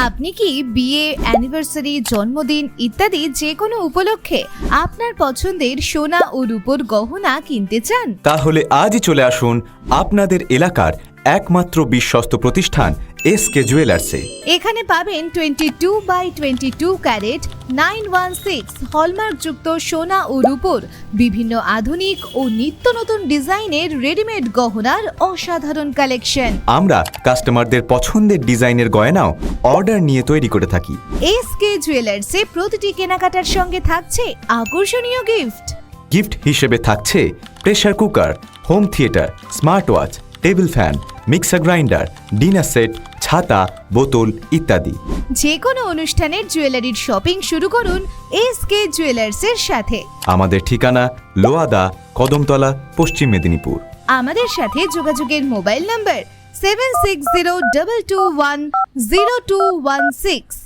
আপনি কি বিয়ে, অ্যানিভার্সারি, জন্মদিন ইত্যাদি যে কোনো উপলক্ষে আপনার পছন্দের সোনা ও রূপোর গহনা কিনতে চান? তাহলে আজই চলে আসুন আপনাদের এলাকার একমাত্র বিশ্বস্ত প্রতিষ্ঠান এসকে জুয়েলার্সে। এখানে পাবেন 22/22 ক্যারেট 916 হলমার্কযুক্ত সোনা ও রূপোর বিভিন্ন আধুনিক ও নিত্য নতুন ডিজাইনের রেডিমেড গহনার অসাধারণ কালেকশন। আমরা কাস্টমারদের পছন্দের ডিজাইনের গয়নাও অর্ডার নিয়ে তৈরি করে থাকি। এসকে জুয়েলার্সে প্রতিটি কেনাকাটার সঙ্গে থাকছে আকর্ষণীয় গিফট। গিফট হিসেবে থাকছে pressure cooker, home theatre, smart watch, table fan, mixer grinder, dinner set, ছাতা, বোতল ইত্যাদি। যে কোনো অনুষ্ঠানের জুয়েলারির শপিং শুরু করুন এসকে জুয়েলার্সের সাথে। আমাদের ঠিকানা লোয়াদা, কদমতলা, পশ্চিম মেদিনীপুর। আমাদের সাথে যোগাযোগের মোবাইল নম্বর 7602210216।